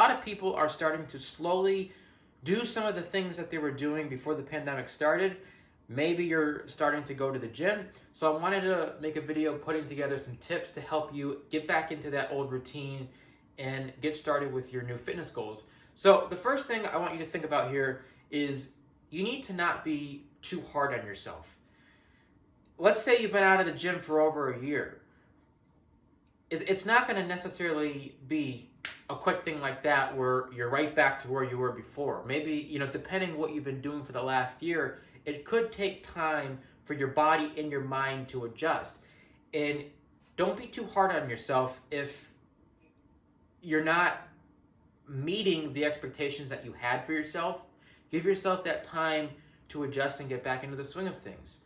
lot of people are starting to slowly do some of the things that they were doing before the pandemic started. Maybe you're starting to go to the gym. So I wanted to make a video putting together some tips to help you get back into that old routine and get started with your new fitness goals. So the first thing I want you to think about here is you need to not be too hard on yourself. Let's say you've been out of the gym for over a year. It's not going to necessarily be a quick thing like that where you're right back to where you were before. Maybe, depending what you've been doing for the last year, it could take time for your body and your mind to adjust. And don't be too hard on yourself if you're not meeting the expectations that you had for yourself. Give yourself that time to adjust and get back into the swing of things.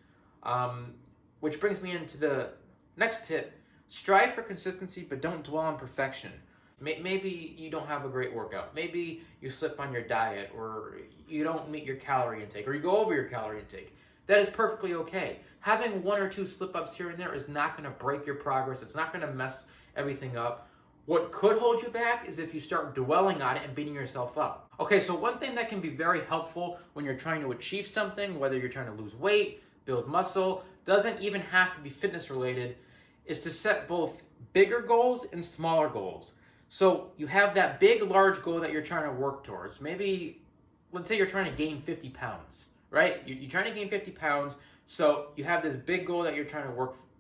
Which brings me into the next tip. Strive for consistency, but don't dwell on perfection. Maybe you don't have a great workout. Maybe you slip on your diet, or you don't meet your calorie intake, or you go over your calorie intake. That is perfectly okay. Having one or two slip-ups here and there is not going to break your progress. It's not going to mess everything up. What could hold you back is if you start dwelling on it and beating yourself up. Okay, so one thing that can be very helpful when you're trying to achieve something, whether you're trying to lose weight, build muscle, doesn't even have to be fitness related, is to set both bigger goals and smaller goals. So you have that big, large goal that you're trying to work towards. Maybe, let's say you're trying to gain 50 pounds, right? You're trying to gain 50 pounds, so you have this big goal that you're trying to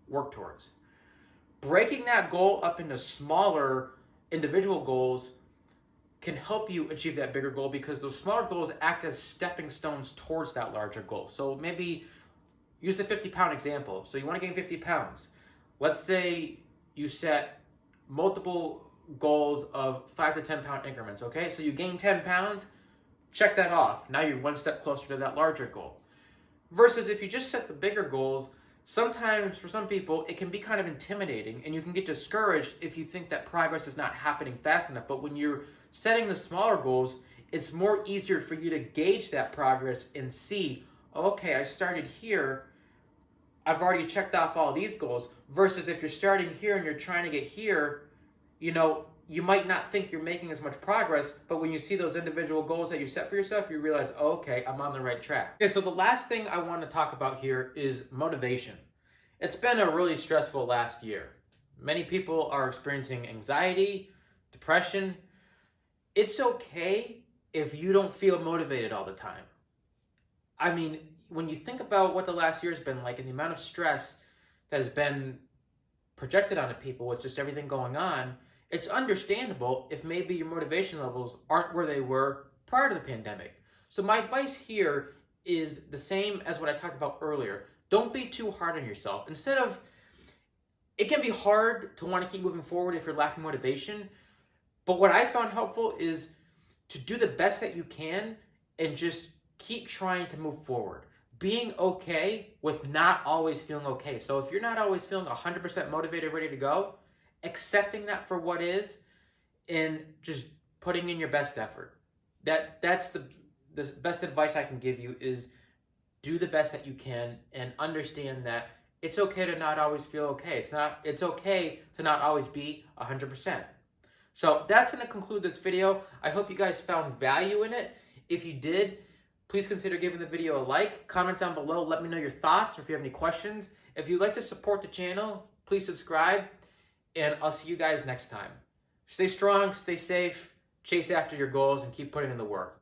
work towards. Breaking that goal up into smaller individual goals can help you achieve that bigger goal, because those smaller goals act as stepping stones towards that larger goal. So maybe use the 50-pound example. So you want to gain 50 pounds. Let's say you set multiple goals of 5 to 10 pound increments, okay? So you gain 10 pounds, check that off. Now you're one step closer to that larger goal. Versus if you just set the bigger goals, sometimes for some people it can be kind of intimidating, and you can get discouraged if you think that progress is not happening fast enough. But when you're setting the smaller goals, it's more easier for you to gauge that progress and see, okay, I started here, I've already checked off all these goals. Versus if you're starting here and you're trying to get here, you might not think you're making as much progress, but when you see those individual goals that you set for yourself, you realize, oh, okay, I'm on the right track. Okay, so the last thing I want to talk about here is motivation. It's been a really stressful last year. Many people are experiencing anxiety, depression. It's okay if you don't feel motivated all the time. I mean, when you think about what the last year has been like and the amount of stress that has been projected onto people with just everything going on, it's understandable if maybe your motivation levels aren't where they were prior to the pandemic. So my advice here is the same as what I talked about earlier. Don't be too hard on yourself. It can be hard to want to keep moving forward if you're lacking motivation, but what I found helpful is to do the best that you can and just keep trying to move forward. Being okay with not always feeling okay. So if you're not always feeling 100% motivated, ready to go, accepting that for what is and just putting in your best effort. That's the best advice I can give you, is do the best that you can and understand that it's okay to not always feel okay. It's okay to not always be 100%. So that's going to conclude this video. I hope you guys found value in it. If you did, please consider giving the video a like, comment down below, let me know your thoughts or if you have any questions. If you'd like to support the channel, please subscribe, and I'll see you guys next time. Stay strong, stay safe, chase after your goals, and keep putting in the work.